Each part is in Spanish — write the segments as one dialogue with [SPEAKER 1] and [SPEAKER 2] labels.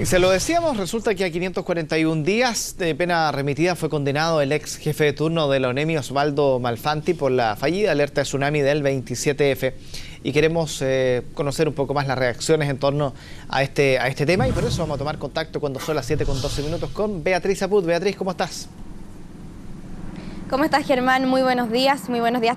[SPEAKER 1] Y se lo decíamos, resulta que a 541 días de pena remitida fue condenado el ex jefe de turno de la ONEMI, Osvaldo Malfanti, por la fallida alerta de tsunami del 27F. Y queremos conocer un poco más las reacciones en torno a este tema, y por eso vamos a tomar contacto cuando son las 7:12 con Beatriz Apud. Beatriz, ¿cómo estás?
[SPEAKER 2] ¿Cómo estás, Germán? Muy buenos días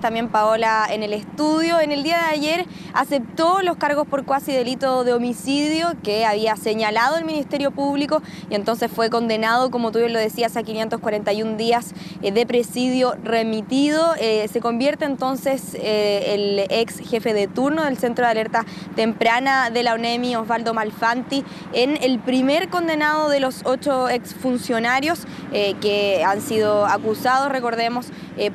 [SPEAKER 2] también Paola en el estudio. En el día de ayer aceptó los cargos por cuasi delito de homicidio que había señalado el Ministerio Público y entonces fue condenado, como tú bien lo decías, a 541 días de presidio remitido. Se convierte entonces el ex jefe de turno del Centro de Alerta Temprana de la ONEMI, Osvaldo Malfanti, en el primer condenado de los 8 exfuncionarios que han sido acusados, recordemos,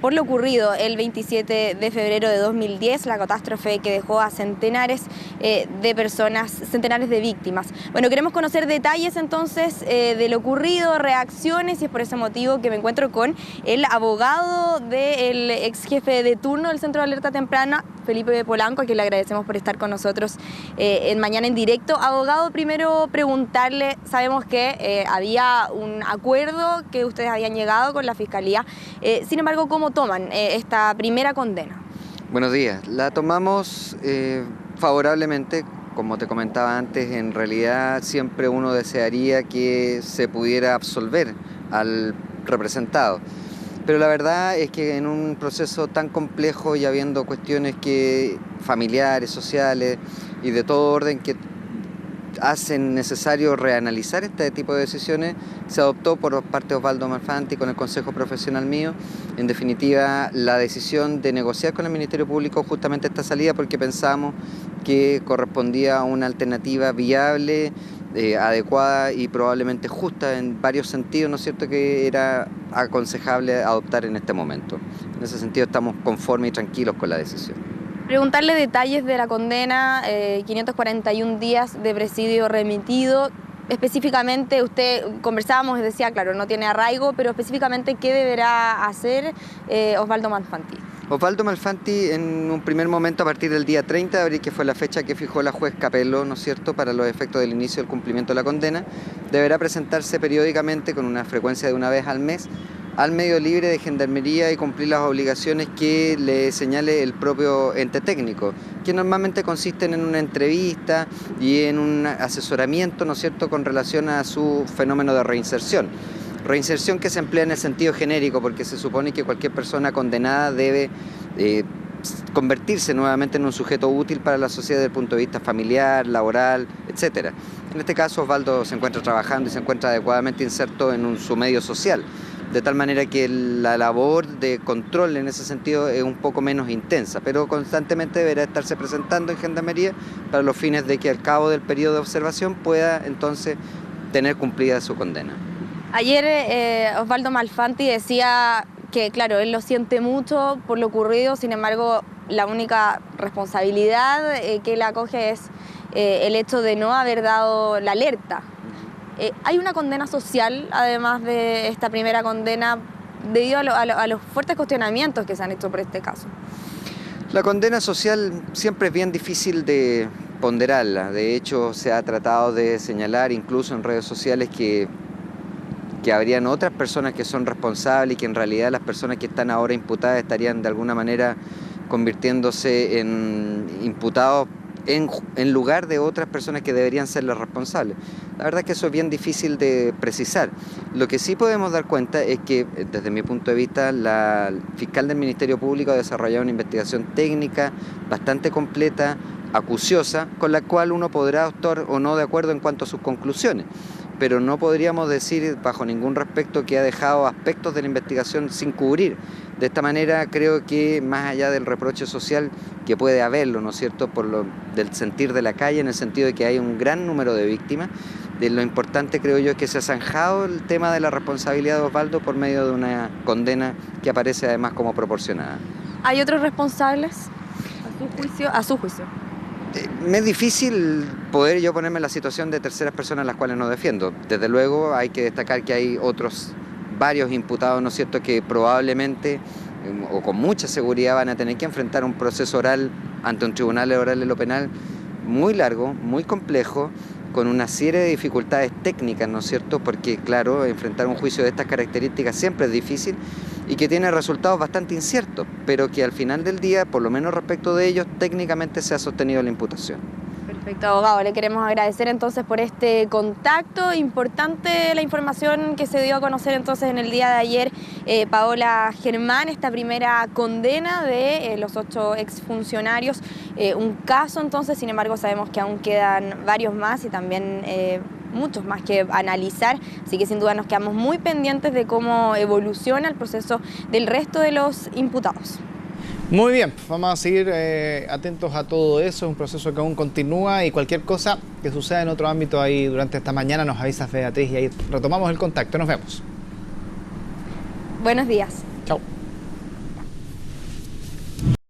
[SPEAKER 2] por lo ocurrido el 27 de febrero de 2010, la catástrofe que dejó a centenares de personas, centenares de víctimas. Bueno, queremos conocer detalles entonces de lo ocurrido, reacciones, y es por ese motivo que me encuentro con el abogado del ex jefe de turno del Centro de Alerta Temprana, Felipe Polanco, a quien le agradecemos por estar con nosotros en Mañana en Directo. Abogado, primero preguntarle, sabemos que había un acuerdo que ustedes habían llegado con la Fiscalía, sin embargo, ¿cómo toman esta primera condena?
[SPEAKER 3] Buenos días, la tomamos favorablemente. Como te comentaba antes, en realidad siempre uno desearía que se pudiera absolver al representado. Pero la verdad es que en un proceso tan complejo y habiendo cuestiones familiares, sociales y de todo orden que hacen necesario reanalizar este tipo de decisiones, se adoptó por parte de Osvaldo Malfanti con el consejo profesional mío, en definitiva, la decisión de negociar con el Ministerio Público justamente esta salida, porque pensamos que correspondía a una alternativa viable, adecuada y probablemente justa en varios sentidos, ¿no es cierto?, que era aconsejable adoptar en este momento. En ese sentido estamos conformes y tranquilos con la decisión.
[SPEAKER 2] Preguntarle detalles de la condena, 541 días de presidio remitido. Específicamente, usted conversábamos y decía, claro, no tiene arraigo, pero específicamente, ¿qué deberá hacer Osvaldo Malfanti?
[SPEAKER 3] Osvaldo Malfanti, en un primer momento, a partir del día 30 de abril, que fue la fecha que fijó la juez Capello, ¿no es cierto?, para los efectos del inicio del cumplimiento de la condena, deberá presentarse periódicamente con una frecuencia de una vez al mes al medio libre de Gendarmería y cumplir las obligaciones que le señale el propio ente técnico, que normalmente consisten en una entrevista y en un asesoramiento, ¿no es cierto?, con relación a su fenómeno de reinserción. Reinserción que se emplea en el sentido genérico, porque se supone que cualquier persona condenada debe convertirse nuevamente en un sujeto útil para la sociedad desde el punto de vista familiar, laboral, etc. En este caso, Osvaldo se encuentra trabajando y se encuentra adecuadamente inserto en su medio social, de tal manera que la labor de control en ese sentido es un poco menos intensa, pero constantemente deberá estarse presentando en Gendarmería para los fines de que al cabo del periodo de observación pueda entonces tener cumplida su condena.
[SPEAKER 2] Ayer Osvaldo Malfanti decía que, claro, él lo siente mucho por lo ocurrido, sin embargo, la única responsabilidad que él acoge es el hecho de no haber dado la alerta. ¿Hay una condena social, además de esta primera condena, debido a los fuertes cuestionamientos que se han hecho por este caso?
[SPEAKER 3] La condena social siempre es bien difícil de ponderarla. De hecho, se ha tratado de señalar, incluso en redes sociales, que habrían otras personas que son responsables y que en realidad las personas que están ahora imputadas estarían de alguna manera convirtiéndose en imputados en lugar de otras personas que deberían ser las responsables. La verdad es que eso es bien difícil de precisar. Lo que sí podemos dar cuenta es que, desde mi punto de vista, la fiscal del Ministerio Público ha desarrollado una investigación técnica bastante completa, acuciosa, con la cual uno podrá estar o no de acuerdo en cuanto a sus conclusiones, pero no podríamos decir bajo ningún respecto que ha dejado aspectos de la investigación sin cubrir. De esta manera creo que más allá del reproche social que puede haberlo, ¿no es cierto?, del sentir de la calle, en el sentido de que hay un gran número de víctimas, de lo importante creo yo es que se ha zanjado el tema de la responsabilidad de Osvaldo por medio de una condena que aparece además como proporcionada.
[SPEAKER 2] ¿Hay otros responsables a su juicio?
[SPEAKER 3] Me es difícil poder yo ponerme en la situación de terceras personas a las cuales no defiendo. Desde luego hay que destacar que hay varios imputados, ¿no es cierto?, que probablemente o con mucha seguridad van a tener que enfrentar un proceso oral ante un tribunal oral de lo penal muy largo, muy complejo, con una serie de dificultades técnicas, ¿no es cierto? Porque, claro, enfrentar un juicio de estas características siempre es difícil y que tiene resultados bastante inciertos, pero que al final del día, por lo menos respecto de ellos, técnicamente se ha sostenido la imputación.
[SPEAKER 2] Perfecto, abogado. Le queremos agradecer entonces por este contacto. Importante la información que se dio a conocer entonces en el día de ayer, Paola Germán, esta primera condena de los 8 exfuncionarios. Un caso entonces, sin embargo sabemos que aún quedan varios más y también muchos más que analizar, así que sin duda nos quedamos muy pendientes de cómo evoluciona el proceso del resto de los imputados.
[SPEAKER 1] Muy bien, vamos a seguir atentos a todo eso, es un proceso que aún continúa y cualquier cosa que suceda en otro ámbito ahí durante esta mañana nos avisas, Beatriz, y ahí retomamos el contacto. Nos vemos.
[SPEAKER 2] Buenos días.